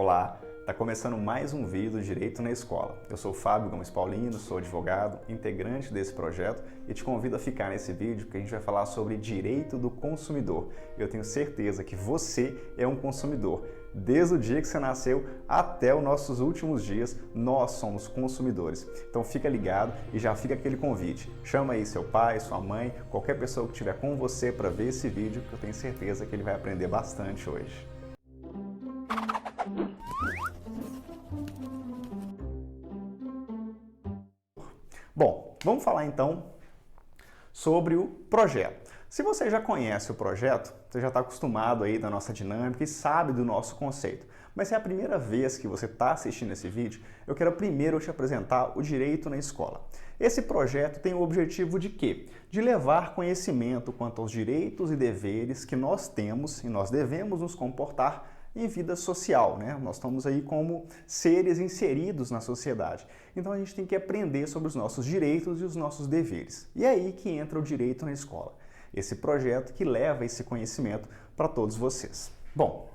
Olá, está começando mais um vídeo do Direito na Escola. Eu sou Fábio Gomes Paulino, sou advogado, integrante desse projeto e te convido a ficar nesse vídeo porque a gente vai falar sobre direito do consumidor. Eu tenho certeza que você é um consumidor. Desde o dia que você nasceu até os nossos últimos dias, nós somos consumidores. Então fica ligado e já fica aquele convite. Chama aí seu pai, sua mãe, qualquer pessoa que estiver com você para ver esse vídeo, que eu tenho certeza que ele vai aprender bastante hoje. Bom, vamos falar então sobre o projeto. Se você já conhece o projeto, você já está acostumado aí da nossa dinâmica e sabe do nosso conceito. Mas se é a primeira vez que você está assistindo esse vídeo, eu quero primeiro te apresentar o Direito na Escola. Esse projeto tem o objetivo de quê? De levar conhecimento quanto aos direitos e deveres que nós temos e nós devemos nos comportar em vida social, né? Nós estamos aí como seres inseridos na sociedade. Então a gente tem que aprender sobre os nossos direitos e os nossos deveres. E é aí que entra o Direito na Escola. Esse projeto que leva esse conhecimento para todos vocês. Bom,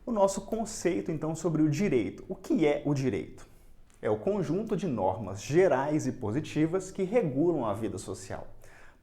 o nosso conceito então sobre o direito. O que é o direito? É o conjunto de normas gerais e positivas que regulam a vida social.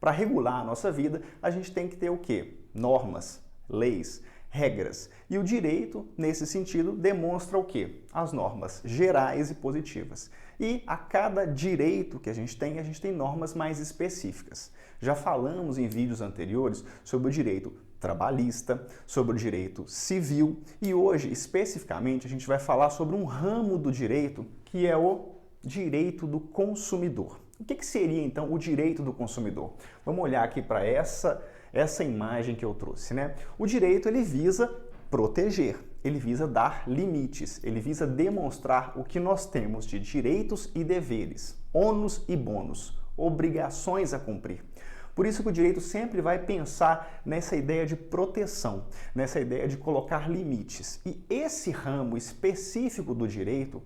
Para regular a nossa vida, a gente tem que ter o quê? Normas, leis, regras. E o direito, nesse sentido, demonstra o quê? As normas gerais e positivas. E a cada direito que a gente tem normas mais específicas. Já falamos em vídeos anteriores sobre o direito trabalhista, sobre o direito civil e hoje, especificamente, a gente vai falar sobre um ramo do direito que é o direito do consumidor. O que seria, então, o direito do consumidor? Vamos olhar aqui para essa imagem que eu trouxe, né? O direito, ele visa proteger, ele visa dar limites, ele visa demonstrar o que nós temos de direitos e deveres, ônus e bônus, obrigações a cumprir. Por isso que o direito sempre vai pensar nessa ideia de proteção, nessa ideia de colocar limites. E esse ramo específico do direito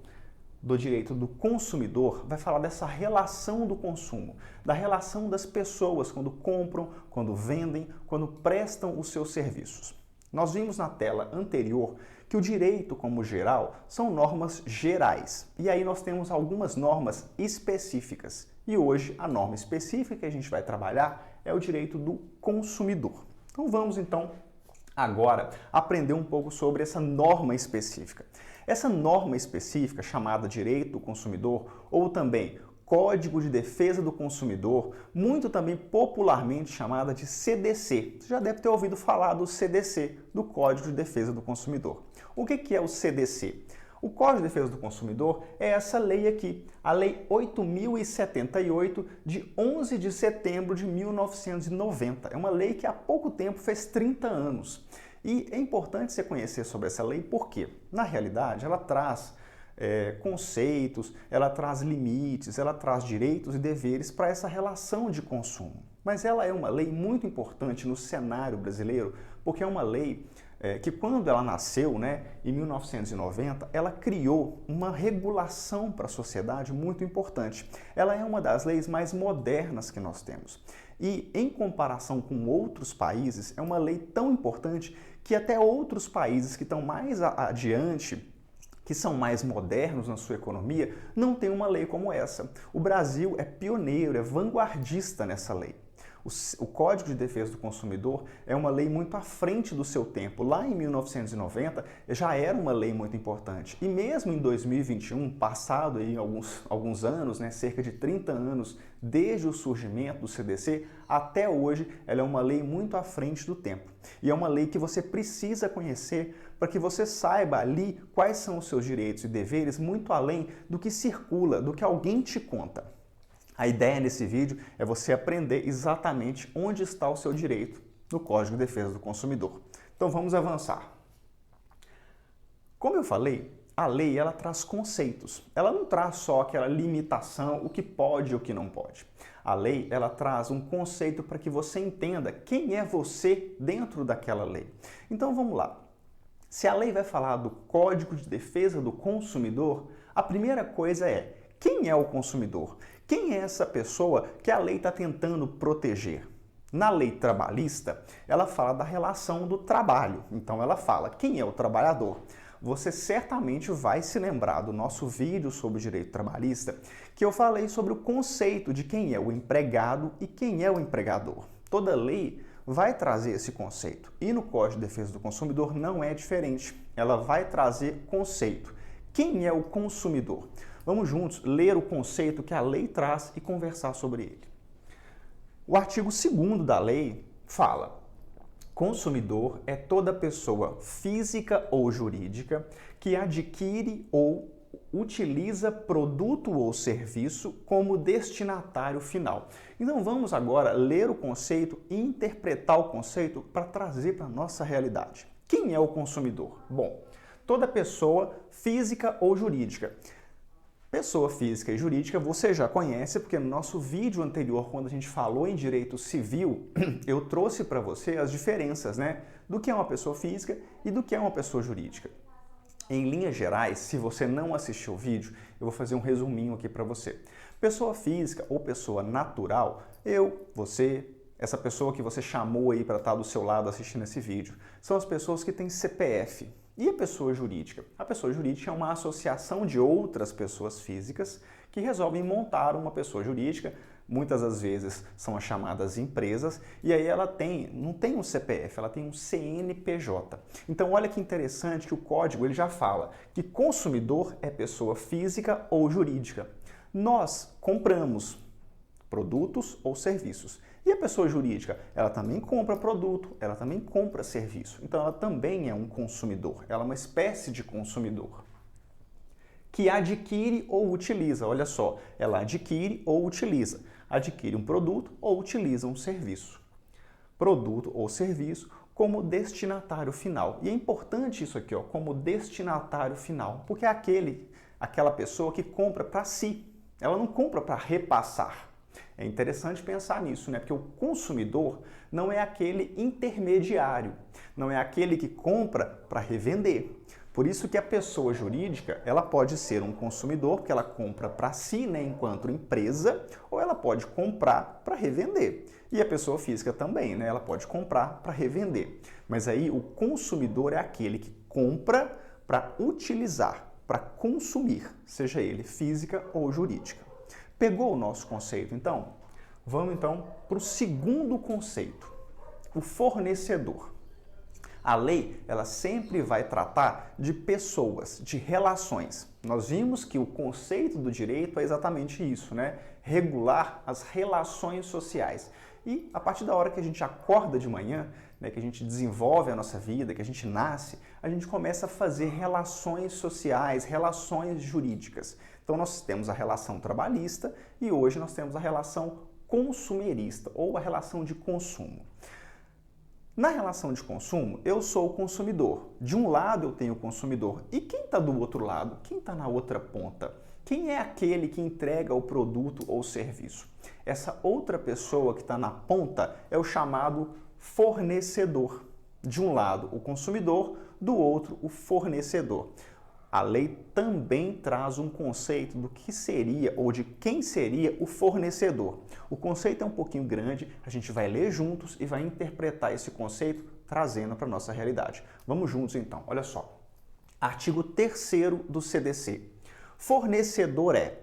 do consumidor, vai falar dessa relação do consumo, da relação das pessoas quando compram, quando vendem, quando prestam os seus serviços. Nós vimos na tela anterior que o direito, como geral, são normas gerais. E aí nós temos algumas normas específicas. E hoje a norma específica que a gente vai trabalhar é o direito do consumidor. Então vamos agora aprender um pouco sobre essa norma específica. Essa norma específica, chamada Direito do Consumidor, ou também Código de Defesa do Consumidor, muito também popularmente chamada de CDC. Você já deve ter ouvido falar do CDC, do Código de Defesa do Consumidor. O que é o CDC? O Código de Defesa do Consumidor é essa lei aqui, a Lei 8.078, de 11 de setembro de 1990. É uma lei que há pouco tempo fez 30 anos. E é importante você conhecer sobre essa lei porque, na realidade, ela traz conceitos, ela traz limites, ela traz direitos e deveres para essa relação de consumo. Mas ela é uma lei muito importante no cenário brasileiro, porque é uma lei que quando ela nasceu, em 1990, ela criou uma regulação para a sociedade muito importante. Ela é uma das leis mais modernas que nós temos. E em comparação com outros países, é uma lei tão importante que até outros países que estão mais adiante, que são mais modernos na sua economia, não tem uma lei como essa. O Brasil é pioneiro, é vanguardista nessa lei. O Código de Defesa do Consumidor é uma lei muito à frente do seu tempo. Lá em 1990 já era uma lei muito importante. E mesmo em 2021, passado aí alguns anos, cerca de 30 anos desde o surgimento do CDC, até hoje ela é uma lei muito à frente do tempo. E é uma lei que você precisa conhecer para que você saiba ali quais são os seus direitos e deveres muito além do que circula, do que alguém te conta. A ideia nesse vídeo é você aprender exatamente onde está o seu direito no Código de Defesa do Consumidor. Então vamos avançar. Como eu falei, a lei ela traz conceitos. Ela não traz só aquela limitação, o que pode e o que não pode. A lei ela traz um conceito para que você entenda quem é você dentro daquela lei. Então vamos lá. Se a lei vai falar do Código de Defesa do Consumidor, a primeira coisa é: quem é o consumidor? Quem é essa pessoa que a lei está tentando proteger? Na lei trabalhista, ela fala da relação do trabalho. Então ela fala quem é o trabalhador. você certamente vai se lembrar do nosso vídeo sobre o direito trabalhista, que eu falei sobre o conceito de quem é o empregado e quem é o empregador. Toda lei vai trazer esse conceito e no Código de Defesa do Consumidor não é diferente. Ela vai trazer conceito. Quem é o consumidor? Vamos juntos ler o conceito que a lei traz e conversar sobre ele. O artigo 2º da lei fala: consumidor é toda pessoa física ou jurídica que adquire ou utiliza produto ou serviço como destinatário final. Então vamos agora ler o conceito e interpretar o conceito para trazer para a nossa realidade. Quem é o consumidor? Bom, toda pessoa física ou jurídica. Pessoa física e jurídica você já conhece, porque no nosso vídeo anterior, quando a gente falou em direito civil, eu trouxe para você as diferenças, né, do que é uma pessoa física e do que é uma pessoa jurídica. Em linhas gerais, se você não assistiu o vídeo, eu vou fazer um resuminho aqui para você. Pessoa física ou pessoa natural, eu, você, essa pessoa que você chamou aí para estar do seu lado assistindo esse vídeo, são as pessoas que têm CPF. E a pessoa jurídica? A pessoa jurídica é uma associação de outras pessoas físicas que resolvem montar uma pessoa jurídica. Muitas das vezes são as chamadas empresas, e aí ela não tem um CPF, ela tem um CNPJ. Então olha que interessante que o código ele já fala que consumidor é pessoa física ou jurídica. Nós compramos produtos ou serviços. E a pessoa jurídica, ela também compra produto, ela também compra serviço. Então ela também é um consumidor, ela é uma espécie de consumidor que adquire ou utiliza. Olha só, ela adquire ou utiliza. Adquire um produto ou utiliza um serviço. Produto ou serviço como destinatário final. E é importante isso aqui, ó, como destinatário final, porque é aquela pessoa que compra para si. Ela não compra para repassar. É interessante pensar nisso, né? Porque o consumidor não é aquele intermediário, não é aquele que compra para revender. Por isso que a pessoa jurídica, ela pode ser um consumidor, porque ela compra para si, né, enquanto empresa, ou ela pode comprar para revender. E a pessoa física também, né? Ela pode comprar para revender. Mas aí o consumidor é aquele que compra para utilizar, para consumir, seja ele física ou jurídica. Pegou o nosso conceito, então? Vamos, então, para o segundo conceito, o fornecedor. A lei, ela sempre vai tratar de pessoas, de relações. Nós vimos que o conceito do direito é exatamente isso, né? Regular as relações sociais. E a partir da hora que a gente acorda de manhã, né, que a gente desenvolve a nossa vida, que a gente nasce, a gente começa a fazer relações sociais, relações jurídicas. Então nós temos a relação trabalhista e hoje nós temos a relação consumerista ou a relação de consumo. Na relação de consumo, eu sou o consumidor. De um lado eu tenho o consumidor. E quem está do outro lado? Quem está na outra ponta? Quem é aquele que entrega o produto ou serviço? Essa outra pessoa que está na ponta é o chamado fornecedor. De um lado, o consumidor, do outro, o fornecedor. A lei também traz um conceito do que seria ou de quem seria o fornecedor. O conceito é um pouquinho grande, a gente vai ler juntos e vai interpretar esse conceito trazendo para a nossa realidade. Vamos juntos então, olha só. Artigo 3º do CDC. Fornecedor é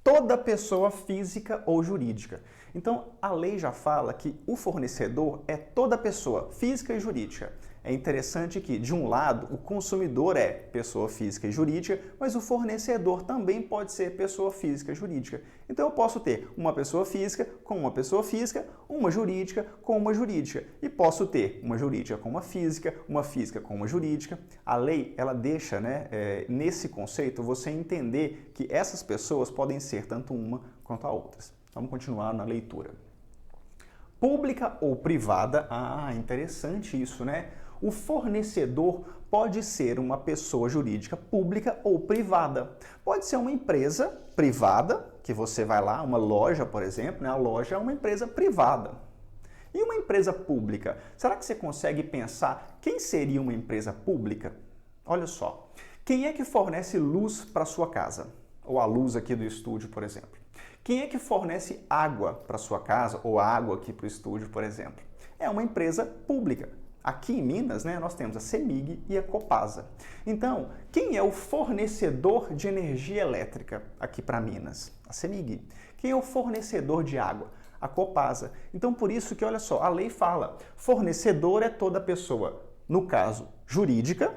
toda pessoa física ou jurídica. Então, a lei já fala que o fornecedor é toda pessoa física e jurídica. É interessante que, de um lado, o consumidor é pessoa física e jurídica, mas o fornecedor também pode ser pessoa física e jurídica. Então, eu posso ter uma pessoa física com uma pessoa física, uma jurídica com uma jurídica. E posso ter uma jurídica com uma física com uma jurídica. A lei, ela deixa, nesse conceito, você entender que essas pessoas podem ser tanto uma quanto a outras. Vamos continuar na leitura. Pública ou privada? Ah, interessante isso, né? O fornecedor pode ser uma pessoa jurídica pública ou privada. Pode ser uma empresa privada, que você vai lá, uma loja, por exemplo, né? A loja é uma empresa privada. E uma empresa pública? Será que você consegue pensar quem seria uma empresa pública? Olha só, quem é que fornece luz para sua casa? Ou a luz aqui do estúdio, por exemplo. Quem é que fornece água para sua casa ou água aqui para o estúdio, por exemplo? É uma empresa pública. Aqui em Minas, né, nós temos a CEMIG e a Copasa. Então, quem é o fornecedor de energia elétrica aqui para Minas? A CEMIG. Quem é o fornecedor de água? A Copasa. Então, por isso que, olha só, a lei fala, fornecedor é toda pessoa, no caso, jurídica,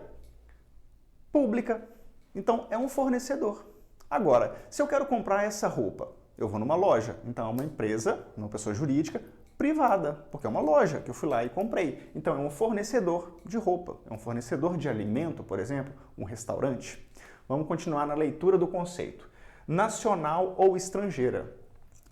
pública. Então, é um fornecedor. Agora, se eu quero comprar essa roupa, eu vou numa loja. Então, é uma empresa, uma pessoa jurídica, privada, porque é uma loja que eu fui lá e comprei. Então, é um fornecedor de roupa, é um fornecedor de alimento, por exemplo, um restaurante. Vamos continuar na leitura do conceito. Nacional ou estrangeira.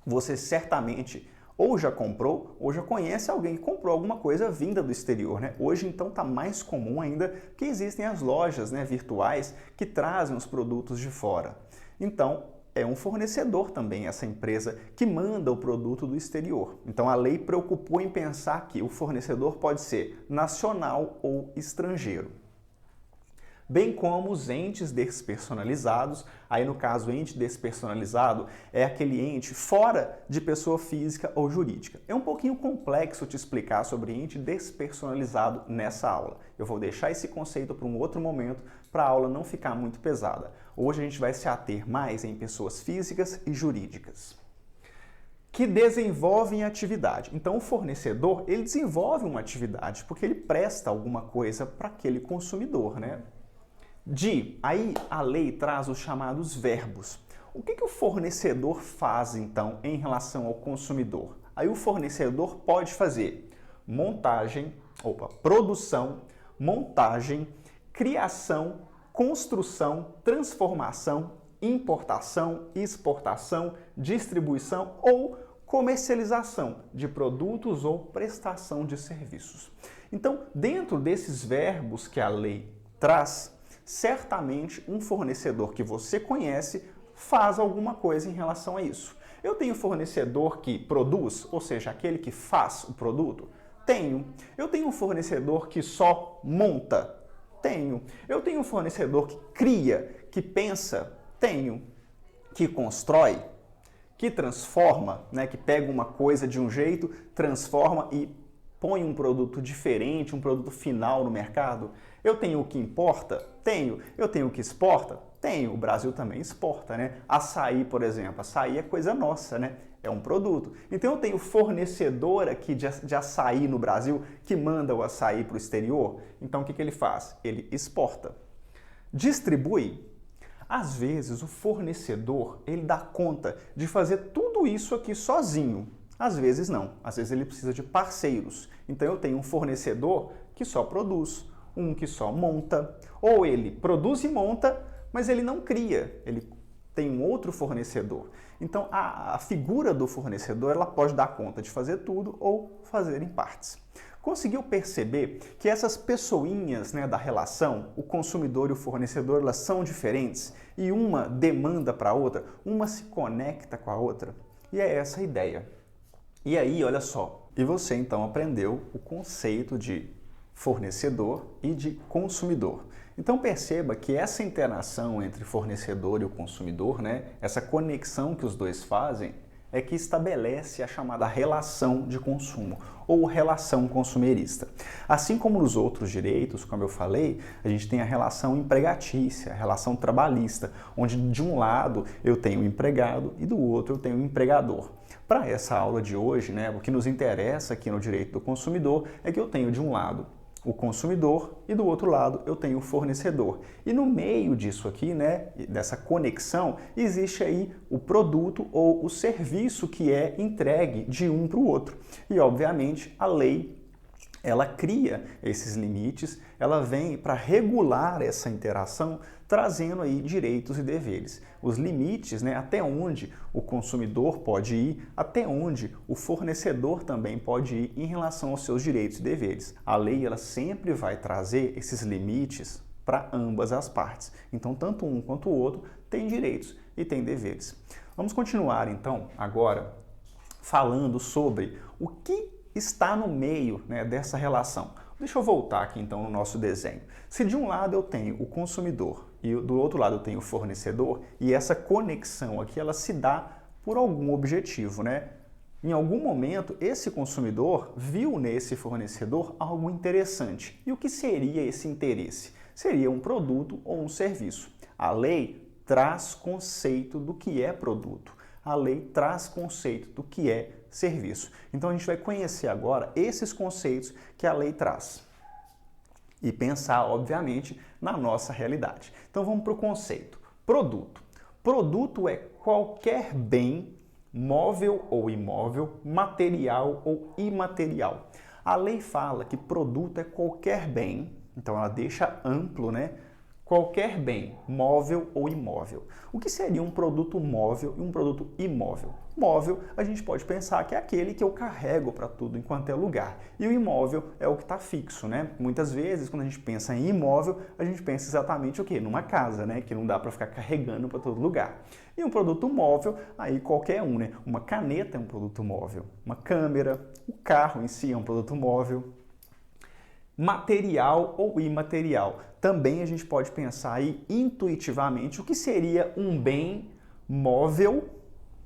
Você certamente ou já comprou ou já conhece alguém que comprou alguma coisa vinda do exterior, né? Hoje, então, está mais comum ainda que existem as lojas, né, virtuais que trazem os produtos de fora. Então, é um fornecedor também, essa empresa que manda o produto do exterior. Então, a lei preocupou em pensar que o fornecedor pode ser nacional ou estrangeiro. Bem como os entes despersonalizados. Aí, no caso, o ente despersonalizado é aquele ente fora de pessoa física ou jurídica. É um pouquinho complexo te explicar sobre ente despersonalizado nessa aula. Eu vou deixar esse conceito para um outro momento, para a aula não ficar muito pesada. Hoje a gente vai se ater mais em pessoas físicas e jurídicas que desenvolvem atividade. Então, o fornecedor, ele desenvolve uma atividade porque ele presta alguma coisa para aquele consumidor, né? Aí a lei traz os chamados verbos. O que o fornecedor faz, então, em relação ao consumidor? Aí o fornecedor pode fazer produção, montagem, criação, construção, transformação, importação, exportação, distribuição ou comercialização de produtos ou prestação de serviços. Então, dentro desses verbos que a lei traz, certamente um fornecedor que você conhece faz alguma coisa em relação a isso. Eu tenho fornecedor que produz, ou seja, aquele que faz o produto? Tenho. Eu tenho um fornecedor que só monta? Tenho. Eu tenho um fornecedor que cria, que pensa? Tenho. Que constrói? Que transforma, né? Que pega uma coisa de um jeito, transforma e põe um produto diferente, um produto final no mercado? Eu tenho o que importa? Tenho. Eu tenho o que exporta? Tenho. O Brasil também exporta, né? Açaí, por exemplo. Açaí é coisa nossa, né? É um produto. Então eu tenho fornecedor aqui de açaí no Brasil que manda o açaí para o exterior. Então o que ele faz? Ele exporta. Distribui. Às vezes o fornecedor ele dá conta de fazer tudo isso aqui sozinho. Às vezes não. Às vezes ele precisa de parceiros. Então eu tenho um fornecedor que só produz, um que só monta, ou ele produz e monta, mas ele não cria. Ele tem um outro fornecedor. Então, a figura do fornecedor ela pode dar conta de fazer tudo ou fazer em partes. Conseguiu perceber que essas pessoinhas, né, da relação, o consumidor e o fornecedor, elas são diferentes e uma demanda para a outra, uma se conecta com a outra? E é essa a ideia. E aí, olha só, e você então aprendeu o conceito de fornecedor e de consumidor. Então perceba que essa interação entre fornecedor e o consumidor, né, essa conexão que os dois fazem, é que estabelece a chamada relação de consumo ou relação consumerista. Assim como nos outros direitos, como eu falei, a gente tem a relação empregatícia, a relação trabalhista, onde de um lado eu tenho o empregado e do outro eu tenho o empregador. Para essa aula de hoje, né, o que nos interessa aqui no direito do consumidor é que eu tenho de um lado o consumidor e do outro lado eu tenho o fornecedor. E no meio disso aqui, né, dessa conexão, existe aí o produto ou o serviço que é entregue de um para o outro. E obviamente a lei ela cria esses limites, ela vem para regular essa interação, trazendo aí direitos e deveres. Os limites, né, até onde o consumidor pode ir, até onde o fornecedor também pode ir em relação aos seus direitos e deveres. A lei ela sempre vai trazer esses limites para ambas as partes. Então, tanto um quanto o outro tem direitos e tem deveres. Vamos continuar, então, agora falando sobre o que está no meio, né, dessa relação. Deixa eu voltar aqui então no nosso desenho. Se de um lado eu tenho o consumidor e do outro lado eu tenho o fornecedor, e essa conexão aqui ela se dá por algum objetivo, né? Em algum momento, esse consumidor viu nesse fornecedor algo interessante. E o que seria esse interesse? Seria um produto ou um serviço. A lei traz conceito do que é produto. A lei traz conceito do que é serviço. Então a gente vai conhecer agora esses conceitos que a lei traz e pensar, obviamente, na nossa realidade. Então vamos para o conceito. Produto. Produto é qualquer bem, móvel ou imóvel, material ou imaterial. A lei fala que produto é qualquer bem, então ela deixa amplo, né? Qualquer bem, móvel ou imóvel. O que seria um produto móvel e um produto imóvel? Móvel, a gente pode pensar que é aquele que eu carrego para tudo enquanto é lugar. E o imóvel é o que está fixo, né? Muitas vezes, quando a gente pensa em imóvel, a gente pensa exatamente o quê? Numa casa, né? Que não dá para ficar carregando para todo lugar. E um produto móvel, aí qualquer um, né? Uma caneta é um produto móvel. Uma câmera, o carro em si é um produto móvel. Material ou imaterial. Também a gente pode pensar aí intuitivamente o que seria um bem móvel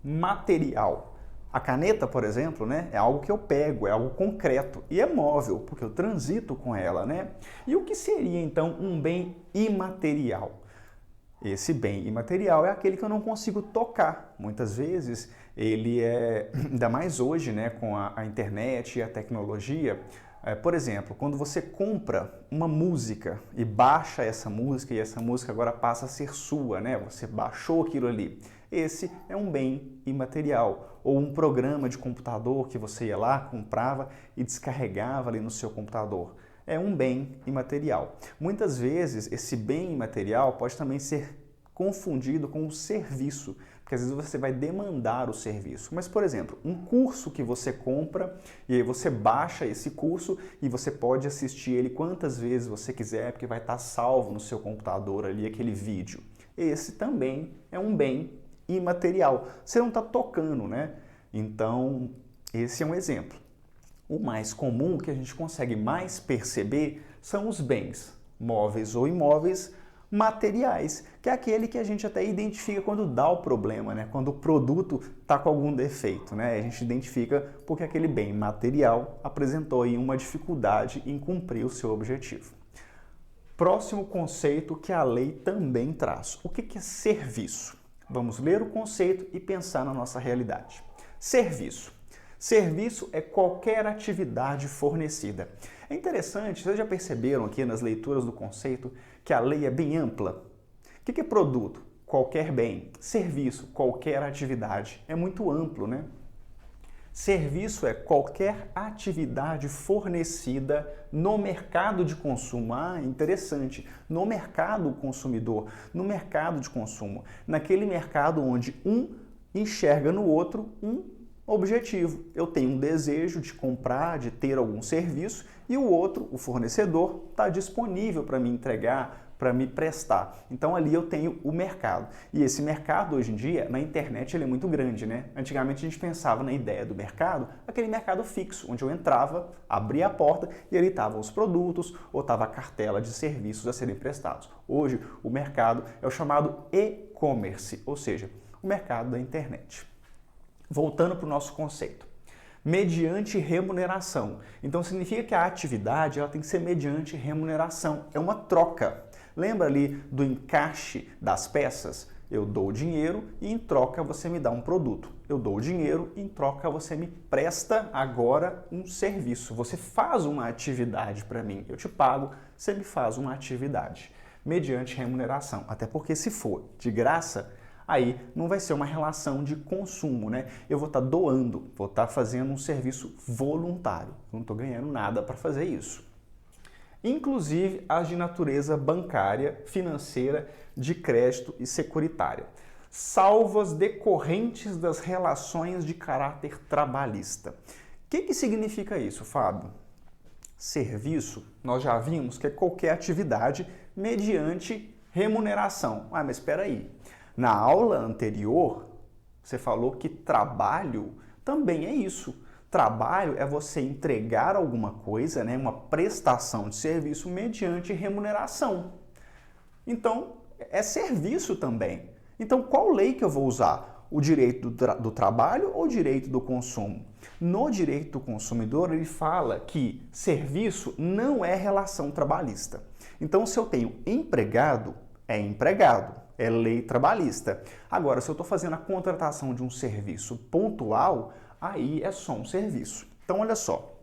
material. A caneta, por exemplo, né, é algo que eu pego, é algo concreto e é móvel, porque eu transito com ela, né? E o que seria então um bem imaterial? Esse bem imaterial é aquele que eu não consigo tocar. Muitas vezes ele é, ainda mais hoje, né, com a internet e a tecnologia. Por exemplo, quando você compra uma música e baixa essa música e essa música agora passa a ser sua, né? Você baixou aquilo ali. Esse é um bem imaterial. Ou um programa de computador que você ia lá, comprava e descarregava ali no seu computador. É um bem imaterial. Muitas vezes esse bem imaterial pode também ser confundido com um serviço, porque às vezes você vai demandar o serviço. Mas, por exemplo, um curso que você compra e aí você baixa esse curso e você pode assistir ele quantas vezes você quiser, porque vai estar salvo no seu computador ali aquele vídeo. Esse também é um bem imaterial. Você não está tocando, né? Então, esse é um exemplo. O mais comum que a gente consegue mais perceber são os bens, móveis ou imóveis, materiais, que é aquele que a gente até identifica quando dá o problema, né? Quando o produto está com algum defeito, né? A gente identifica porque aquele bem material apresentou aí uma dificuldade em cumprir o seu objetivo. Próximo conceito que a lei também traz. O que é serviço? Vamos ler o conceito e pensar na nossa realidade. Serviço. Serviço é qualquer atividade fornecida. É interessante, vocês já perceberam aqui nas leituras do conceito que a lei é bem ampla? O que é produto? Qualquer bem. Serviço, qualquer atividade. É muito amplo, né? Serviço é qualquer atividade fornecida no mercado de consumo. Ah, interessante. No mercado consumidor, no mercado de consumo. Naquele mercado onde um enxerga no outro um objetivo. Eu tenho um desejo de comprar, de ter algum serviço e o outro, o fornecedor, está disponível para me entregar, para me prestar. Então ali eu tenho o mercado. E esse mercado hoje em dia, na internet, ele é muito grande, né? Antigamente a gente pensava na ideia do mercado, aquele mercado fixo, onde eu entrava, abria a porta e ali estavam os produtos ou estava a cartela de serviços a serem prestados. Hoje o mercado é o chamado e-commerce, ou seja, o mercado da internet. Voltando para o nosso conceito. Mediante remuneração. Então significa que a atividade ela tem que ser mediante remuneração. É uma troca. Lembra ali do encaixe das peças? Eu dou dinheiro e em troca você me dá um produto. Eu dou dinheiro e em troca você me presta agora um serviço. Você faz uma atividade para mim. Eu te pago, você me faz uma atividade. Mediante remuneração. Até porque se for de graça, aí não vai ser uma relação de consumo, né? Eu vou estar doando, vou estar fazendo um serviço voluntário. Eu não estou ganhando nada para fazer isso. Inclusive as de natureza bancária, financeira, de crédito e securitária, salvo as decorrentes das relações de caráter trabalhista. O que significa isso, Fábio? Serviço, nós já vimos que é qualquer atividade mediante remuneração. Ah, mas espera aí. Na aula anterior, você falou que trabalho também é isso. Trabalho é você entregar alguma coisa, né, uma prestação de serviço mediante remuneração. Então, é serviço também. Então, qual lei que eu vou usar? o direito do trabalho ou o direito do consumo? No direito do consumidor, ele fala que serviço não é relação trabalhista. Então, se eu tenho empregado, é empregado, é lei trabalhista. Agora, se eu estou fazendo a contratação de um serviço pontual, aí é só um serviço. Então, olha só.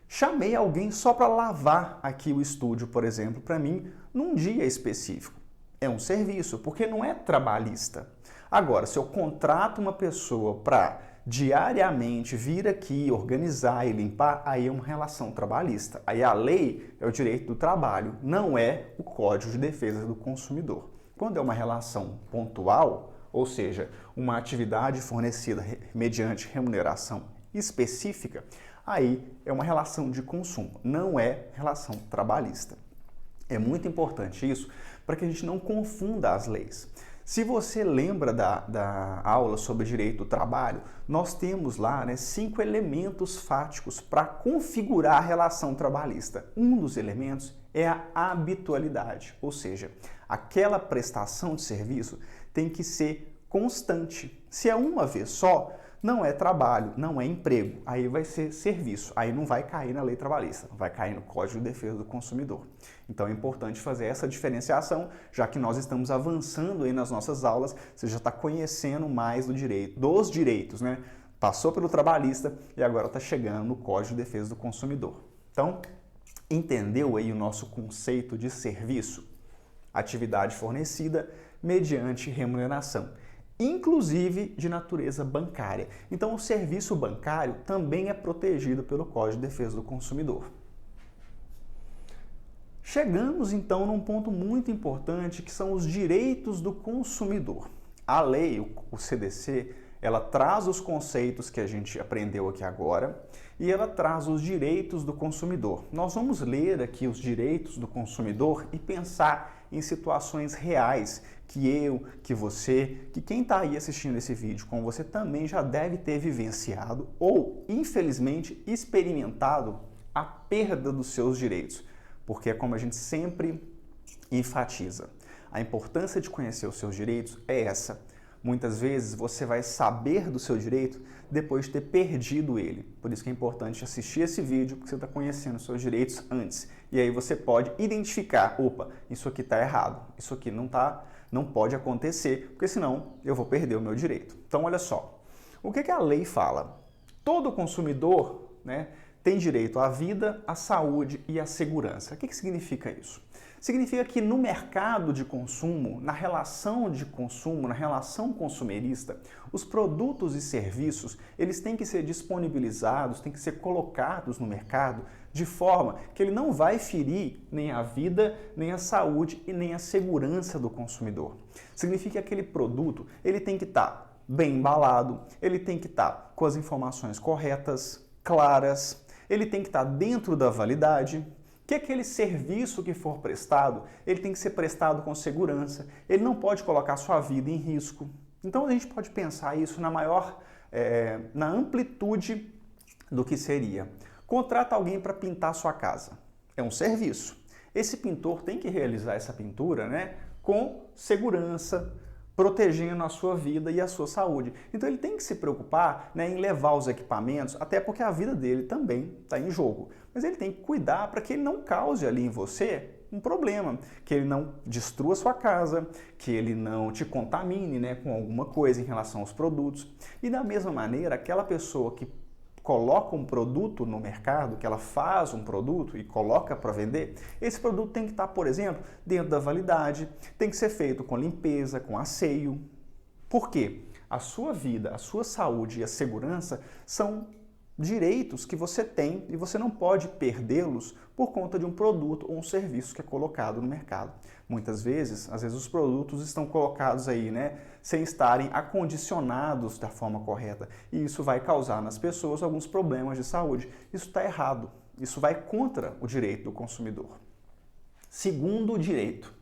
Chamei alguém só para lavar aqui o estúdio, por exemplo, para mim, num dia específico. É um serviço, porque não é trabalhista. Agora, se eu contrato uma pessoa para diariamente vir aqui, organizar e limpar, aí é uma relação trabalhista. Aí a lei é o direito do trabalho, não é o Código de Defesa do Consumidor. Quando é uma relação pontual, ou seja, uma atividade fornecida mediante remuneração específica, aí é uma relação de consumo, não é relação trabalhista. É muito importante isso para que a gente não confunda as leis. Se você lembra da aula sobre direito do trabalho, nós temos lá 5 elementos fáticos para configurar a relação trabalhista. Um dos elementos é a habitualidade, ou seja, aquela prestação de serviço tem que ser constante. Se é uma vez só, não é trabalho, não é emprego, aí vai ser serviço, aí não vai cair na lei trabalhista, vai cair no Código de Defesa do Consumidor. Então é importante fazer essa diferenciação, já que nós estamos avançando aí nas nossas aulas, você já está conhecendo mais dos direitos, né? Passou pelo trabalhista e agora está chegando no Código de Defesa do Consumidor. Então, entendeu aí o nosso conceito de serviço? Atividade fornecida mediante remuneração, inclusive de natureza bancária. Então, o serviço bancário também é protegido pelo Código de Defesa do Consumidor. Chegamos, então, num ponto muito importante, que são os direitos do consumidor. A lei, o CDC, ela traz os conceitos que a gente aprendeu aqui agora e ela traz os direitos do consumidor. Nós vamos ler aqui os direitos do consumidor e pensar em situações reais que eu, que você, que quem está aí assistindo esse vídeo com você também já deve ter vivenciado ou, infelizmente, experimentado a perda dos seus direitos. Porque é como a gente sempre enfatiza. A importância de conhecer os seus direitos é essa. Muitas vezes você vai saber do seu direito depois de ter perdido ele. Por isso que é importante assistir esse vídeo, porque você está conhecendo os seus direitos antes. E aí você pode identificar, opa, isso aqui está errado, isso aqui não pode acontecer, porque senão eu vou perder o meu direito. Então olha só, o que a lei fala? Todo consumidor, tem direito à vida, à saúde e à segurança. O que significa isso? Significa que no mercado de consumo, na relação de consumo, na relação consumerista, os produtos e serviços, eles têm que ser disponibilizados, têm que ser colocados no mercado de forma que ele não vai ferir nem a vida, nem a saúde e nem a segurança do consumidor. Significa que aquele produto, ele tem que estar bem embalado, ele tem que estar com as informações corretas, claras, ele tem que estar dentro da validade, que aquele serviço que for prestado, ele tem que ser prestado com segurança, ele não pode colocar sua vida em risco. Então a gente pode pensar isso na amplitude do que seria. Contrata alguém para pintar sua casa. É um serviço. Esse pintor tem que realizar essa pintura, com segurança, protegendo a sua vida e a sua saúde. Então ele tem que se preocupar em levar os equipamentos, até porque a vida dele também está em jogo. Mas ele tem que cuidar para que ele não cause ali em você um problema, que ele não destrua sua casa, que ele não te contamine com alguma coisa em relação aos produtos. E da mesma maneira, aquela pessoa que coloca um produto no mercado, que ela faz um produto e coloca para vender, esse produto tem que estar, por exemplo, dentro da validade, tem que ser feito com limpeza, com asseio. Por quê? A sua vida, a sua saúde e a segurança são direitos que você tem e você não pode perdê-los por conta de um produto ou um serviço que é colocado no mercado. Muitas vezes, os produtos estão colocados aí, sem estarem acondicionados da forma correta. E isso vai causar nas pessoas alguns problemas de saúde. Isso está errado. Isso vai contra o direito do consumidor. Segundo direito.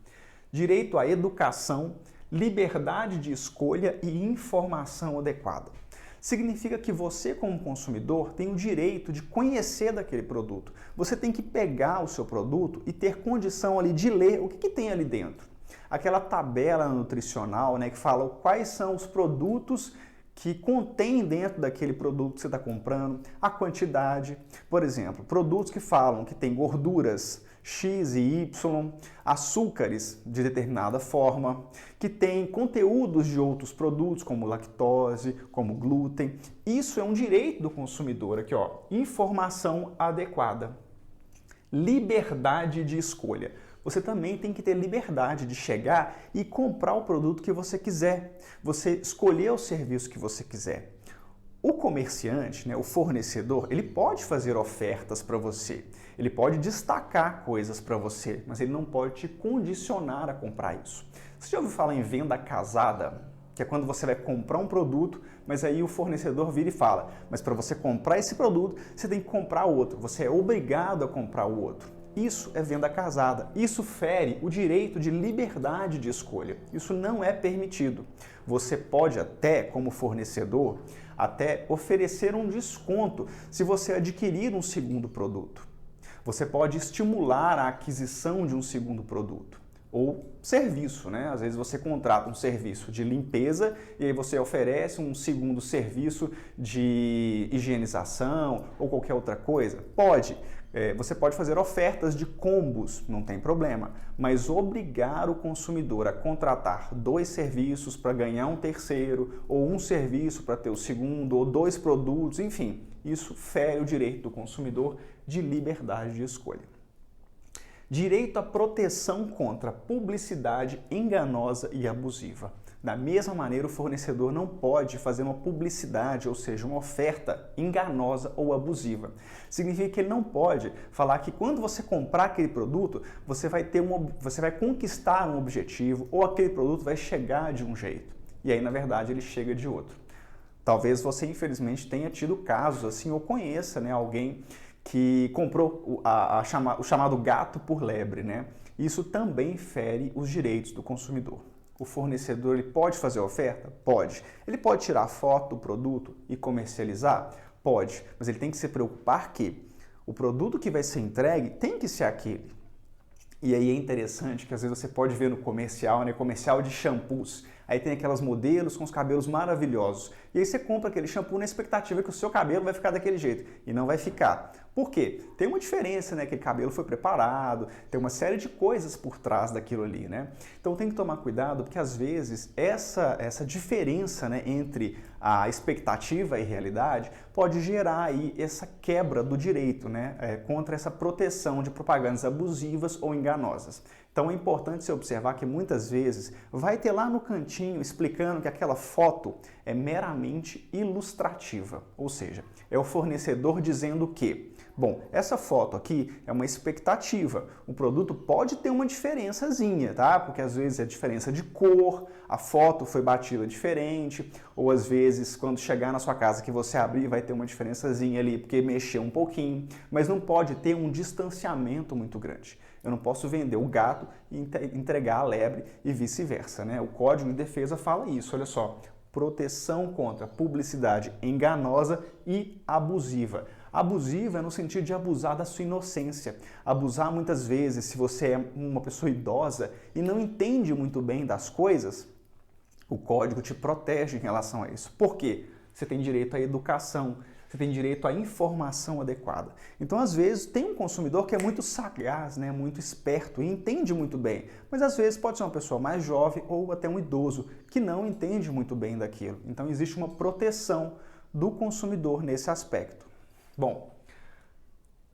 Direito à educação, liberdade de escolha e informação adequada. Significa que você, como consumidor, tem o direito de conhecer daquele produto. Você tem que pegar o seu produto e ter condição ali de ler o que tem ali dentro. aquela tabela nutricional, né, que fala quais são os produtos que contém dentro daquele produto que você está comprando, a quantidade. Por exemplo, produtos que falam que tem gorduras X e Y, açúcares de determinada forma, que tem conteúdos de outros produtos como lactose, como glúten. Isso é um direito do consumidor aqui, ó, informação adequada. Liberdade de escolha. Você também tem que ter liberdade de chegar e comprar o produto que você quiser. Você escolher o serviço que você quiser. O comerciante, né, o fornecedor, ele pode fazer ofertas para você. Ele pode destacar coisas para você, mas ele não pode te condicionar a comprar isso. Você já ouviu falar em venda casada? Que é quando você vai comprar um produto, mas aí o fornecedor vira e fala, mas para você comprar esse produto, você tem que comprar outro. Você é obrigado a comprar o outro. Isso é venda casada. Isso fere o direito de liberdade de escolha. Isso não é permitido. Você pode até, como fornecedor, até oferecer um desconto se você adquirir um segundo produto. Você pode estimular a aquisição de um segundo produto. Ou serviço, né? Às vezes você contrata um serviço de limpeza e aí você oferece um segundo serviço de higienização ou qualquer outra coisa. Pode. Você pode fazer ofertas de combos, não tem problema, mas obrigar o consumidor a contratar 2 serviços para ganhar um terceiro, ou um serviço para ter o segundo, ou 2 produtos, enfim, isso fere o direito do consumidor de liberdade de escolha. Direito à proteção contra publicidade enganosa e abusiva. Da mesma maneira, o fornecedor não pode fazer uma publicidade, ou seja, uma oferta enganosa ou abusiva. Significa que ele não pode falar que quando você comprar aquele produto, você vai conquistar um objetivo ou aquele produto vai chegar de um jeito. E aí, na verdade, ele chega de outro. Talvez você, infelizmente, tenha tido casos assim ou conheça, né, alguém que comprou o chamado gato por lebre, né? Isso também fere os direitos do consumidor. O fornecedor ele pode fazer oferta? Pode. Ele pode tirar foto do produto e comercializar? Pode. Mas ele tem que se preocupar que o produto que vai ser entregue tem que ser aquele. E aí é interessante que às vezes você pode ver no comercial, né? Comercial de shampoos. Aí tem aquelas modelos com os cabelos maravilhosos. E aí você compra aquele shampoo na expectativa que o seu cabelo vai ficar daquele jeito. E não vai ficar. Por quê? Tem uma diferença, né? Aquele cabelo foi preparado, tem uma série de coisas por trás daquilo ali, né? Então tem que tomar cuidado, porque às vezes essa diferença, né, entre a expectativa e realidade pode gerar aí essa quebra do direito, né? Contra essa proteção de propagandas abusivas ou enganosas. Então é importante você observar que muitas vezes vai ter lá no cantinho explicando que aquela foto é meramente ilustrativa, ou seja, é o fornecedor dizendo que, bom, essa foto aqui é uma expectativa, o produto pode ter uma diferençazinha, tá? Porque às vezes é diferença de cor, a foto foi batida diferente, ou às vezes quando chegar na sua casa que você abrir vai ter uma diferençazinha ali porque mexeu um pouquinho, mas não pode ter um distanciamento muito grande. Eu não posso vender o gato e entregar a lebre e vice-versa, né? O Código de Defesa fala isso, olha só, proteção contra publicidade enganosa e abusiva. Abusiva é no sentido de abusar da sua inocência. Abusar muitas vezes, se você é uma pessoa idosa e não entende muito bem das coisas, o código te protege em relação a isso. Por quê? Você tem direito à educação, você tem direito à informação adequada. Então, às vezes, tem um consumidor que é muito sagaz, né, muito esperto e entende muito bem, mas às vezes pode ser uma pessoa mais jovem ou até um idoso que não entende muito bem daquilo. Então, existe uma proteção do consumidor nesse aspecto. Bom,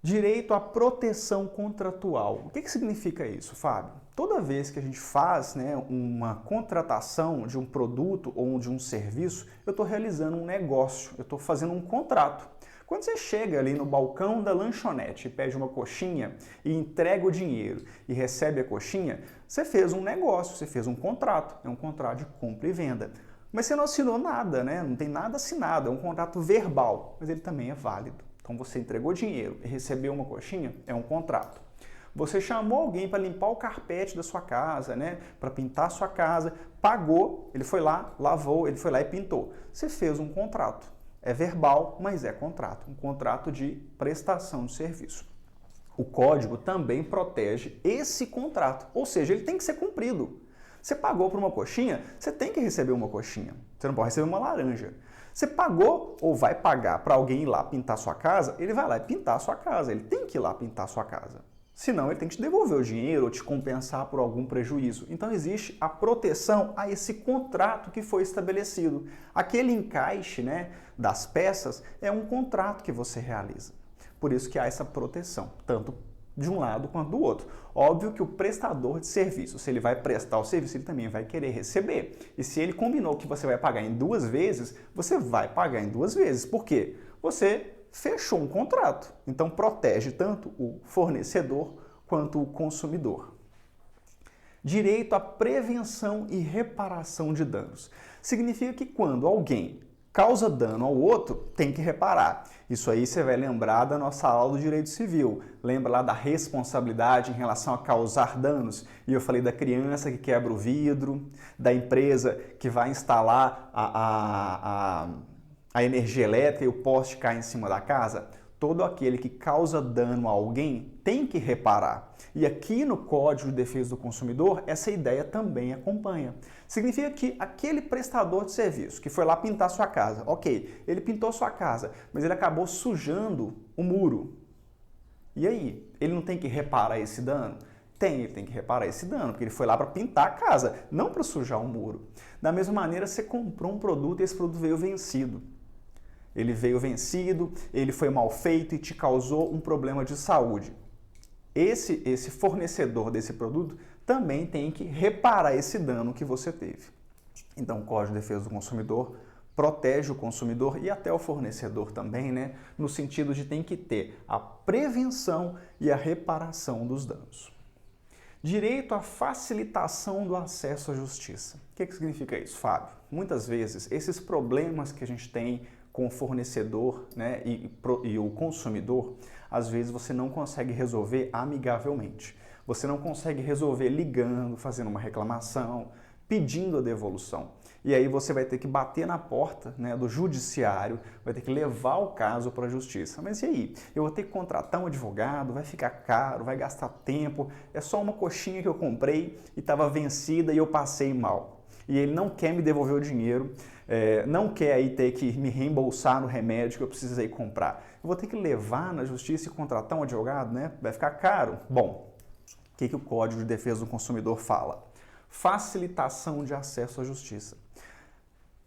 direito à proteção contratual. O que significa isso, Fábio? Toda vez que a gente faz, né, uma contratação de um produto ou de um serviço, eu estou realizando um negócio, eu estou fazendo um contrato. Quando você chega ali no balcão da lanchonete e pede uma coxinha e entrega o dinheiro e recebe a coxinha, você fez um negócio, você fez um contrato, é um contrato de compra e venda. Mas você não assinou nada, né? Não tem nada assinado, é um contrato verbal, mas ele também é válido. Então você entregou dinheiro e recebeu uma coxinha, é um contrato. Você chamou alguém para limpar o carpete da sua casa, né? Para pintar a sua casa, pagou, ele foi lá, lavou, ele foi lá e pintou. Você fez um contrato. É verbal, mas é contrato. Um contrato de prestação de serviço. O código também protege esse contrato, ou seja, ele tem que ser cumprido. Você pagou por uma coxinha, você tem que receber uma coxinha. Você não pode receber uma laranja. Você pagou ou vai pagar para alguém ir lá pintar sua casa, ele vai lá e pintar a sua casa. Ele tem que ir lá pintar a sua casa. Senão ele tem que te devolver o dinheiro ou te compensar por algum prejuízo. Então existe a proteção a esse contrato que foi estabelecido. Aquele encaixe, né, das peças é um contrato que você realiza. Por isso que há essa proteção, tanto de um lado quanto do outro. Óbvio que o prestador de serviço, se ele vai prestar o serviço, ele também vai querer receber. E se ele combinou que você vai pagar em 2 vezes, você vai pagar em 2 vezes. Por quê? Você fechou um contrato. Então protege tanto o fornecedor quanto o consumidor. Direito à prevenção e reparação de danos. Significa que quando alguém causa dano ao outro, tem que reparar. Isso aí você vai lembrar da nossa aula do direito civil. Lembra lá da responsabilidade em relação a causar danos? E eu falei da criança que quebra o vidro, da empresa que vai instalar a energia elétrica e o poste cai em cima da casa. Todo aquele que causa dano a alguém tem que reparar. E aqui no Código de Defesa do Consumidor, essa ideia também acompanha. Significa que aquele prestador de serviço que foi lá pintar sua casa, ok, ele pintou sua casa, mas ele acabou sujando o muro. E aí? Ele não tem que reparar esse dano? Ele tem que reparar esse dano, porque ele foi lá para pintar a casa, não para sujar o muro. Da mesma maneira, você comprou um produto e esse produto veio vencido. Ele veio vencido, ele foi mal feito e te causou um problema de saúde. Esse fornecedor desse produto também tem que reparar esse dano que você teve. Então, o Código de Defesa do Consumidor protege o consumidor e até o fornecedor também, né? No sentido de tem que ter a prevenção e a reparação dos danos. Direito à facilitação do acesso à justiça. O que significa isso, Fábio? Muitas vezes, esses problemas que a gente tem com o fornecedor, né, e o consumidor, às vezes você não consegue resolver amigavelmente. Você não consegue resolver ligando, fazendo uma reclamação, pedindo a devolução. E aí você vai ter que bater na porta, né, do judiciário, vai ter que levar o caso para a justiça. Mas e aí? Eu vou ter que contratar um advogado, vai ficar caro, vai gastar tempo, é só uma coxinha que eu comprei e estava vencida e eu passei mal. E ele não quer me devolver o dinheiro, não quer aí ter que me reembolsar no remédio que eu precisei comprar. Eu vou ter que levar na justiça e contratar um advogado, né? Vai ficar caro. Bom, o que o Código de Defesa do Consumidor fala? Facilitação de acesso à justiça.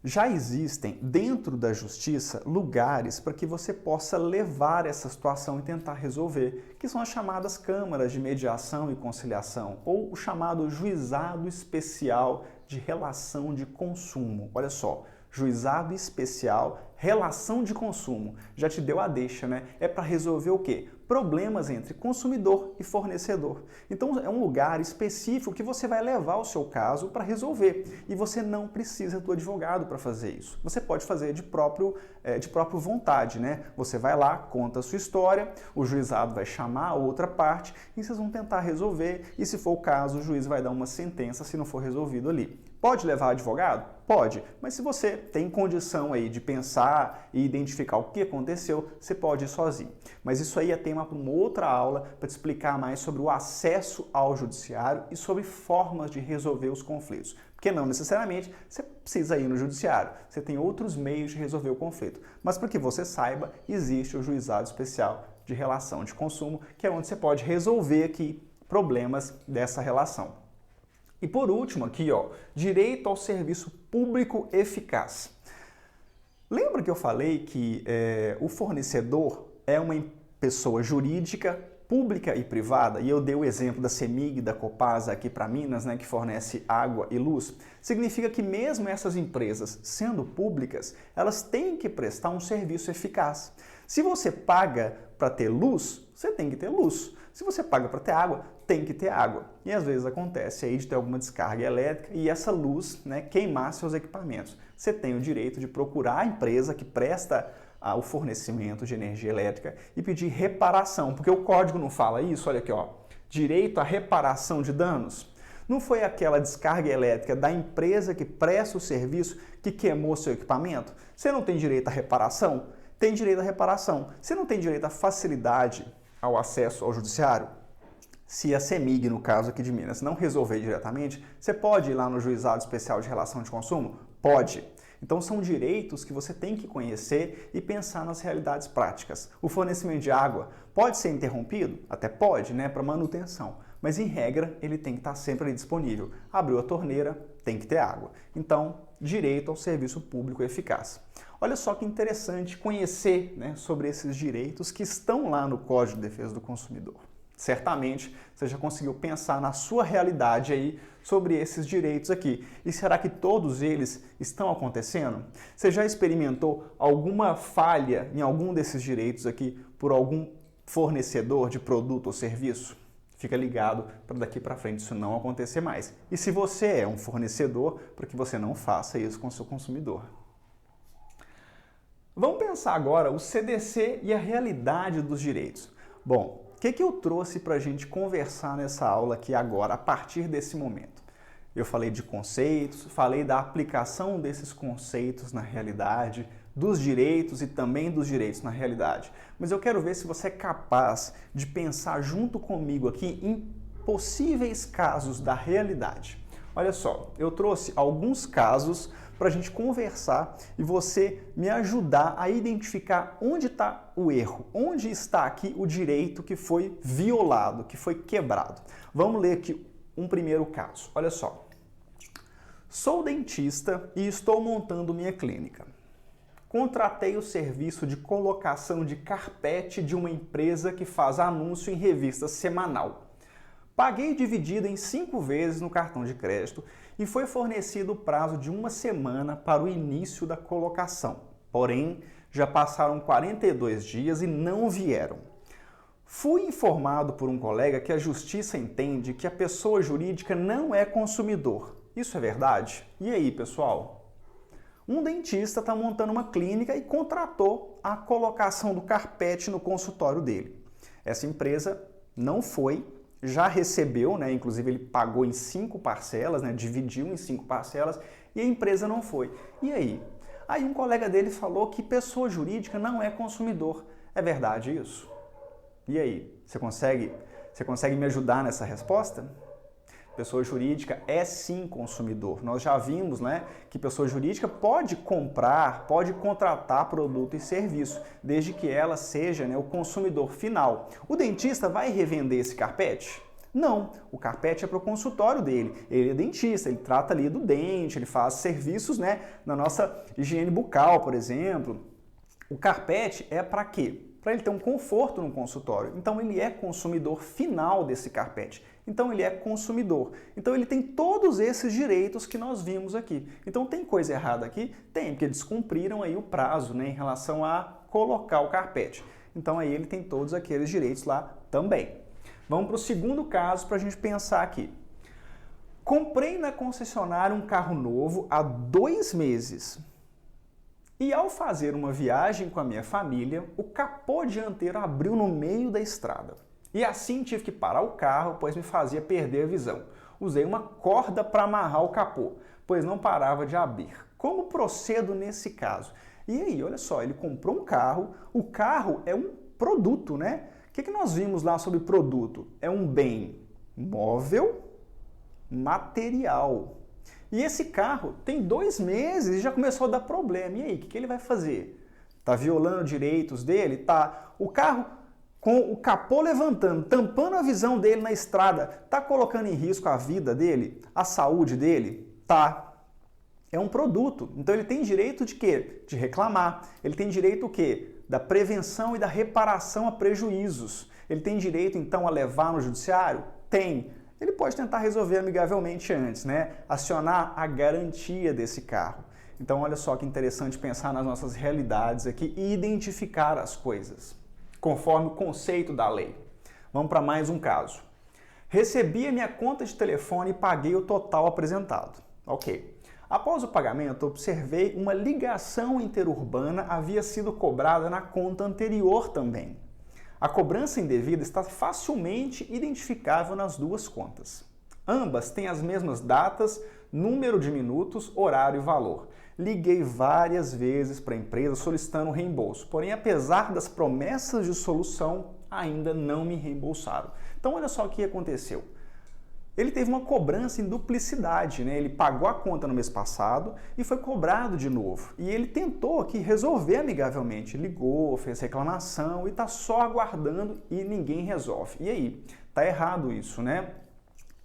Já existem dentro da justiça lugares para que você possa levar essa situação e tentar resolver, que são as chamadas câmaras de mediação e conciliação, ou o chamado juizado especial de relação de consumo. Olha só, juizado especial, relação de consumo. Já te deu a deixa, né? É para resolver o quê? Problemas entre consumidor e fornecedor. Então é um lugar específico que você vai levar o seu caso para resolver. E você não precisa do advogado para fazer isso. Você pode fazer de própria vontade, né? Você vai lá, conta a sua história, o juizado vai chamar a outra parte e vocês vão tentar resolver. E se for o caso, o juiz vai dar uma sentença se não for resolvido ali. Pode levar advogado? Pode, mas se você tem condição aí de pensar e identificar o que aconteceu, você pode ir sozinho. Mas isso aí é tema para uma outra aula para te explicar mais sobre o acesso ao judiciário e sobre formas de resolver os conflitos. Porque não necessariamente você precisa ir no judiciário, você tem outros meios de resolver o conflito. Mas para que você saiba, existe o juizado especial de relação de consumo, que é onde você pode resolver aqui problemas dessa relação. E por último aqui, ó, direito ao serviço público eficaz. Lembra que eu falei que o fornecedor é uma pessoa jurídica, pública e privada? E eu dei o exemplo da CEMIG e da Copasa aqui para Minas, né, que fornece água e luz. Significa que mesmo essas empresas sendo públicas, elas têm que prestar um serviço eficaz. Se você paga para ter luz, você tem que ter luz. Se você paga para ter água, tem que ter água. E às vezes acontece aí de ter alguma descarga elétrica e essa luz, né, queimar seus equipamentos. Você tem o direito de procurar a empresa que presta o fornecimento de energia elétrica e pedir reparação, porque o código não fala isso, olha aqui, ó, direito à reparação de danos. Não foi aquela descarga elétrica da empresa que presta o serviço que queimou seu equipamento? Você não tem direito à reparação? Tem direito à reparação. Você não tem direito à facilidade ao acesso ao judiciário? Se a CEMIG, no caso aqui de Minas, não resolver diretamente, você pode ir lá no Juizado Especial de Relação de Consumo? Pode. Então são direitos que você tem que conhecer e pensar nas realidades práticas. O fornecimento de água pode ser interrompido? Até pode, né, para manutenção. Mas em regra, ele tem que estar sempre ali disponível. Abriu a torneira, tem que ter água. Então, direito ao serviço público eficaz. Olha só que interessante conhecer, né, sobre esses direitos que estão lá no Código de Defesa do Consumidor. Certamente você já conseguiu pensar na sua realidade aí sobre esses direitos aqui. E será que todos eles estão acontecendo? Você já experimentou alguma falha em algum desses direitos aqui por algum fornecedor de produto ou serviço? Fica ligado para daqui para frente isso não acontecer mais. E se você é um fornecedor, para que você não faça isso com o seu consumidor. Vamos pensar agora o CDC e a realidade dos direitos. Bom, o que eu trouxe para a gente conversar nessa aula aqui agora, a partir desse momento? Eu falei de conceitos, falei da aplicação desses conceitos na realidade, dos direitos e também dos direitos na realidade. Mas eu quero ver se você é capaz de pensar junto comigo aqui em possíveis casos da realidade. Olha só, eu trouxe alguns casos para a gente conversar e você me ajudar a identificar onde está o erro, onde está aqui o direito que foi violado, que foi quebrado. Vamos ler aqui um primeiro caso. Olha só. Sou dentista e estou montando minha clínica. Contratei o serviço de colocação de carpete de uma empresa que faz anúncio em revista semanal. Paguei dividido em 5 vezes no cartão de crédito e foi fornecido o prazo de 1 semana para o início da colocação. Porém, já passaram 42 dias e não vieram. Fui informado por um colega que a justiça entende que a pessoa jurídica não é consumidor. Isso é verdade? E aí, pessoal? Um dentista está montando uma clínica e contratou a colocação do carpete no consultório dele. Essa empresa não foi, já recebeu, né? Inclusive ele pagou em 5 parcelas, né? Dividiu em 5 parcelas e a empresa não foi. E aí? Aí um colega dele falou que pessoa jurídica não é consumidor. É verdade isso? E aí? Você consegue me ajudar nessa resposta? Pessoa jurídica é sim consumidor. Nós já vimos, né, que pessoa jurídica pode comprar, pode contratar produto e serviço, desde que ela seja, né, o consumidor final. O dentista vai revender esse carpete? Não, o carpete é para o consultório dele. Ele é dentista, ele trata ali do dente, ele faz serviços, né, na nossa higiene bucal, por exemplo. O carpete é para quê? Para ele ter um conforto no consultório. Então ele é consumidor final desse carpete. Então ele é consumidor. Então ele tem todos esses direitos que nós vimos aqui. Então tem coisa errada aqui? Tem, porque descumpriram aí o prazo, né, em relação a colocar o carpete. Então aí ele tem todos aqueles direitos lá também. Vamos para o segundo caso para a gente pensar aqui. Comprei na concessionária um carro novo há 2 meses. E ao fazer uma viagem com a minha família, o capô dianteiro abriu no meio da estrada. E assim tive que parar o carro, pois me fazia perder a visão. Usei uma corda para amarrar o capô, pois não parava de abrir. Como procedo nesse caso? E aí, olha só, ele comprou um carro, o carro é um produto, né? O que nós vimos lá sobre produto? É um bem móvel, material. E esse carro tem 2 meses e já começou a dar problema. E aí, o que ele vai fazer? Tá violando direitos dele? Tá. O carro com o capô levantando, tampando a visão dele na estrada, tá colocando em risco a vida dele, a saúde dele? Tá. É um produto. Então ele tem direito de quê? De reclamar. Ele tem direito o quê? Da prevenção e da reparação a prejuízos. Ele tem direito, então, a levar no judiciário? Tem. Ele pode tentar resolver amigavelmente antes, né? Acionar a garantia desse carro. Então, olha só que interessante pensar nas nossas realidades aqui e identificar as coisas, conforme o conceito da lei. Vamos para mais um caso. Recebi a minha conta de telefone e paguei o total apresentado. Ok. Após o pagamento, observei uma ligação interurbana havia sido cobrada na conta anterior também. A cobrança indevida está facilmente identificável nas 2 contas. Ambas têm as mesmas datas, número de minutos, horário e valor. Liguei várias vezes para a empresa solicitando reembolso, porém, apesar das promessas de solução, ainda não me reembolsaram. Então olha só o que aconteceu. Ele teve uma cobrança em duplicidade, né? Ele pagou a conta no mês passado e foi cobrado de novo. E ele tentou aqui resolver amigavelmente, ligou, fez reclamação e está só aguardando e ninguém resolve. E aí? Tá errado isso, né?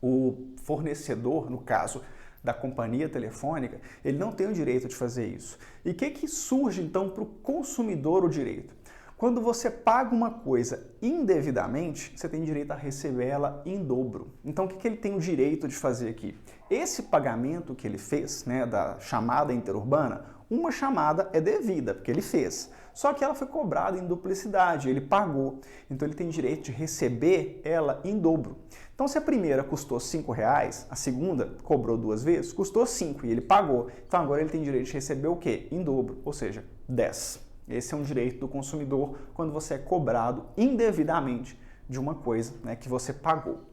O fornecedor, no caso da companhia telefônica, ele não tem o direito de fazer isso. E o que surge então para o consumidor o direito? Quando você paga uma coisa indevidamente, você tem direito a receber ela em dobro. Então, o que ele tem o direito de fazer aqui? Esse pagamento que ele fez, né, da chamada interurbana, uma chamada é devida, porque ele fez. Só que ela foi cobrada em duplicidade, ele pagou. Então, ele tem direito de receber ela em dobro. Então, se a primeira custou R$5, a segunda cobrou 2 vezes, custou 5 e ele pagou. Então, agora ele tem direito de receber o quê? Em dobro, ou seja, 10. Esse é um direito do consumidor quando você é cobrado indevidamente de uma coisa, né, que você pagou.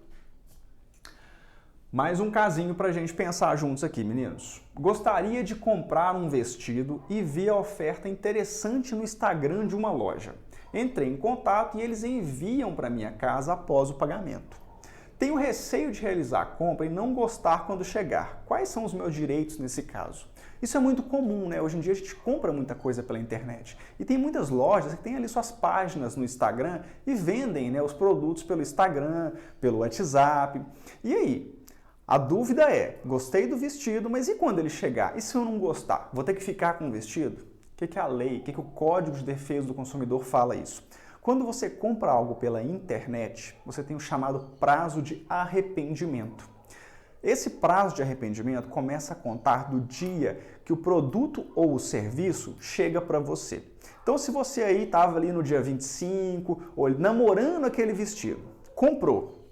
Mais um casinho para a gente pensar juntos aqui, meninos. Gostaria de comprar um vestido e vi a oferta interessante no Instagram de uma loja. Entrei em contato e eles enviam para minha casa após o pagamento. Tenho receio de realizar a compra e não gostar quando chegar. Quais são os meus direitos nesse caso? Isso é muito comum, né? Hoje em dia a gente compra muita coisa pela internet. E tem muitas lojas que têm ali suas páginas no Instagram e vendem, né, os produtos pelo Instagram, pelo WhatsApp. E aí? A dúvida é, gostei do vestido, mas e quando ele chegar? E se eu não gostar? Vou ter que ficar com o vestido? O que a lei, o que o Código de Defesa do Consumidor fala isso? Quando você compra algo pela internet, você tem o chamado prazo de arrependimento. Esse prazo de arrependimento começa a contar do dia que o produto ou o serviço chega para você. Então, se você aí estava ali no dia 25, ou namorando aquele vestido, comprou,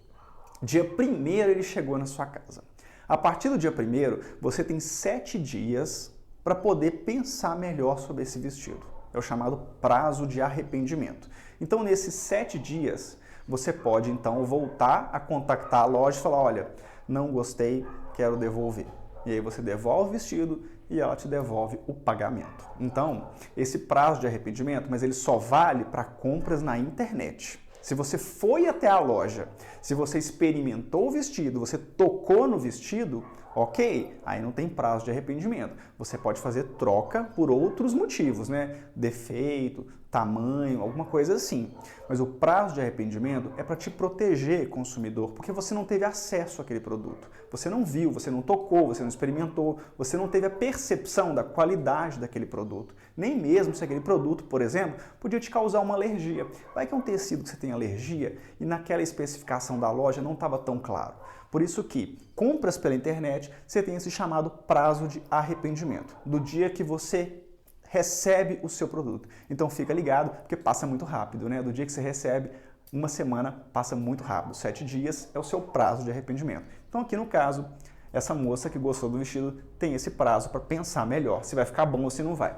dia 1º ele chegou na sua casa. A partir do dia 1º, você tem 7 dias para poder pensar melhor sobre esse vestido. É o chamado prazo de arrependimento. Então, nesses 7 dias, você pode então voltar a contactar a loja e falar, olha, não gostei, quero devolver. E aí você devolve o vestido e ela te devolve o pagamento. Então, esse prazo de arrependimento, mas ele só vale para compras na internet. Se você foi até a loja, se você experimentou o vestido, você tocou no vestido, ok, aí não tem prazo de arrependimento. Você pode fazer troca por outros motivos, né? Defeito, tamanho, alguma coisa assim. Mas o prazo de arrependimento é para te proteger, consumidor, porque você não teve acesso àquele produto. Você não viu, você não tocou, você não experimentou, você não teve a percepção da qualidade daquele produto. Nem mesmo se aquele produto, por exemplo, podia te causar uma alergia. Vai que é um tecido que você tem alergia e naquela especificação da loja não estava tão claro. Por isso que compras pela internet, você tem esse chamado prazo de arrependimento, do dia que você recebe o seu produto. Então fica ligado, porque passa muito rápido, né? Do dia que você recebe, uma semana passa muito rápido. 7 dias é o seu prazo de arrependimento. Então aqui no caso, essa moça que gostou do vestido tem esse prazo para pensar melhor se vai ficar bom ou se não vai.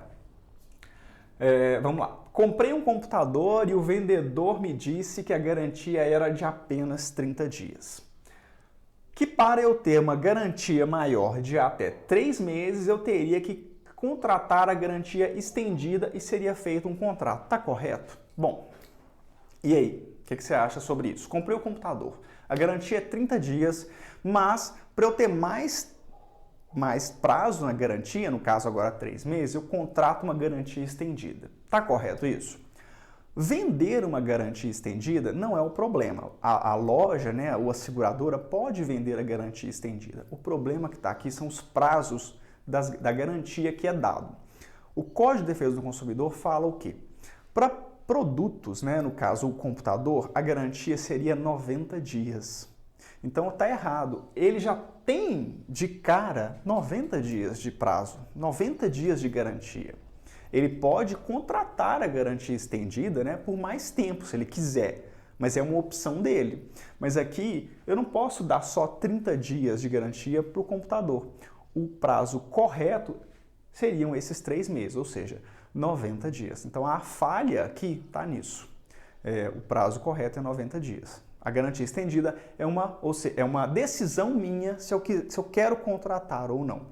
Vamos lá. Comprei um computador e o vendedor me disse que a garantia era de apenas 30 dias. Que para eu ter uma garantia maior de até 3 meses, eu teria que contratar a garantia estendida e seria feito um contrato. Tá correto? Bom, e aí? O que você acha sobre isso? Comprei o computador. A garantia é 30 dias, mas para eu ter mais prazo na garantia, no caso agora 3 meses, eu contrato uma garantia estendida. Tá correto isso? Vender uma garantia estendida não é o problema. A loja, né, ou a seguradora pode vender a garantia estendida. O problema que está aqui são os prazos da garantia que é dado. O Código de Defesa do Consumidor fala o quê? Para produtos, né, no caso o computador, a garantia seria 90 dias. Então está errado. Ele já tem de cara 90 dias de prazo, 90 dias de garantia. Ele pode contratar a garantia estendida, né, por mais tempo, se ele quiser, mas é uma opção dele. Mas aqui eu não posso dar só 30 dias de garantia para o computador. O prazo correto seriam esses 3 meses, ou seja, 90 dias. Então a falha aqui está nisso. O prazo correto é 90 dias. A garantia estendida é uma decisão minha se eu quero contratar ou não.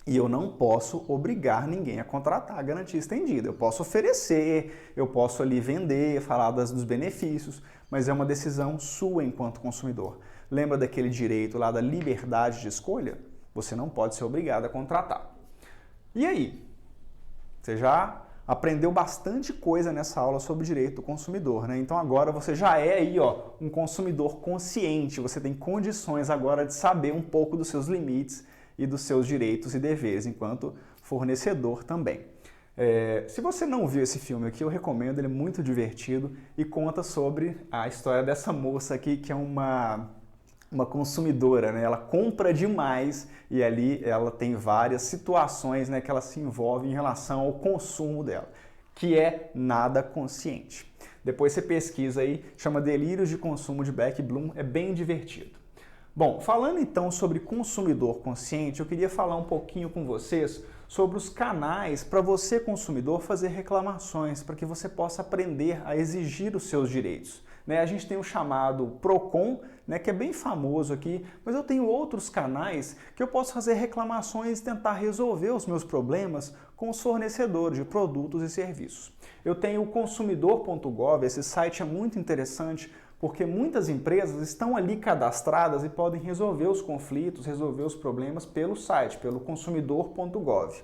E eu não posso obrigar ninguém a contratar a garantia estendida. Eu posso oferecer, eu posso ali vender, falar dos benefícios, mas é uma decisão sua enquanto consumidor. Lembra daquele direito lá da liberdade de escolha? Você não pode ser obrigado a contratar. E aí? Você já aprendeu bastante coisa nessa aula sobre direito do consumidor, né? Então agora você já é aí, um consumidor consciente, você tem condições agora de saber um pouco dos seus limites e dos seus direitos e deveres enquanto fornecedor também. Se você não viu esse filme aqui, eu recomendo, ele é muito divertido e conta sobre a história dessa moça aqui que é uma consumidora, né? Ela compra demais e ali ela tem várias situações, né, que ela se envolve em relação ao consumo dela, que é nada consciente. Depois você pesquisa aí, chama Delírios de Consumo de Beck Bloom, é bem divertido. Bom, falando então sobre consumidor consciente, eu queria falar um pouquinho com vocês sobre os canais para você, consumidor, fazer reclamações, para que você possa aprender a exigir os seus direitos. A gente tem o chamado Procon, que é bem famoso aqui, mas eu tenho outros canais que eu posso fazer reclamações e tentar resolver os meus problemas com os fornecedores de produtos e serviços. Eu tenho o consumidor.gov, esse site é muito interessante porque muitas empresas estão ali cadastradas e podem resolver os conflitos, resolver os problemas pelo site, pelo consumidor.gov.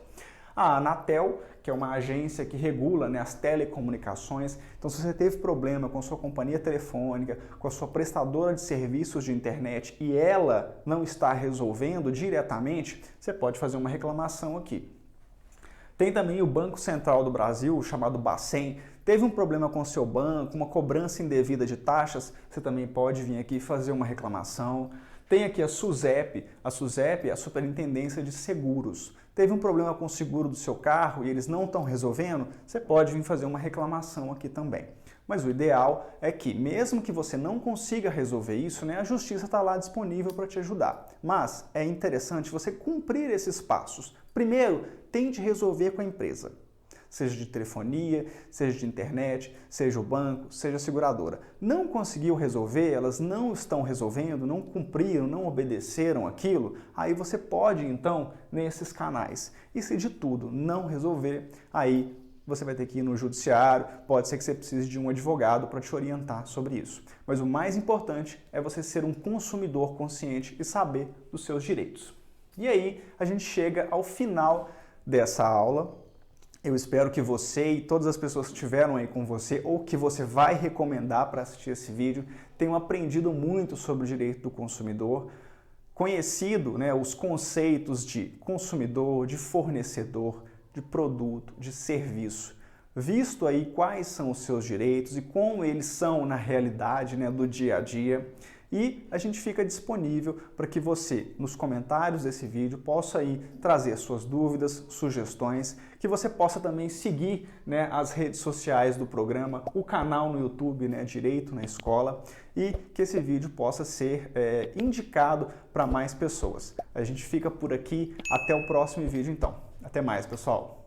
A Anatel, que é uma agência que regula, as telecomunicações, então se você teve problema com a sua companhia telefônica, com a sua prestadora de serviços de internet e ela não está resolvendo diretamente, você pode fazer uma reclamação aqui. Tem também o Banco Central do Brasil, chamado Bacen. Teve um problema com o seu banco, uma cobrança indevida de taxas, você também pode vir aqui fazer uma reclamação. Tem aqui a SUSEP. A SUSEP é a Superintendência de Seguros. Teve um problema com o seguro do seu carro e eles não estão resolvendo, você pode vir fazer uma reclamação aqui também. Mas o ideal é que, mesmo que você não consiga resolver isso, a justiça está lá disponível para te ajudar. Mas é interessante você cumprir esses passos. Primeiro, tente resolver com a empresa. Seja de telefonia, seja de internet, seja o banco, seja a seguradora. Não conseguiu resolver, elas não estão resolvendo, não cumpriram, não obedeceram aquilo, aí você pode então nesses canais. E se de tudo não resolver, aí você vai ter que ir no judiciário, pode ser que você precise de um advogado para te orientar sobre isso. Mas o mais importante é você ser um consumidor consciente e saber dos seus direitos. E aí a gente chega ao final dessa aula. Eu espero que você e todas as pessoas que estiveram aí com você ou que você vai recomendar para assistir esse vídeo tenham aprendido muito sobre o direito do consumidor, conhecido os conceitos de consumidor, de fornecedor, de produto, de serviço, visto aí quais são os seus direitos e como eles são na realidade do dia a dia. E a gente fica disponível para que você, nos comentários desse vídeo, possa aí trazer suas dúvidas, sugestões, que você possa também seguir as redes sociais do programa, o canal no YouTube, Direito na Escola, e que esse vídeo possa ser indicado para mais pessoas. A gente fica por aqui, até o próximo vídeo então. Até mais, pessoal!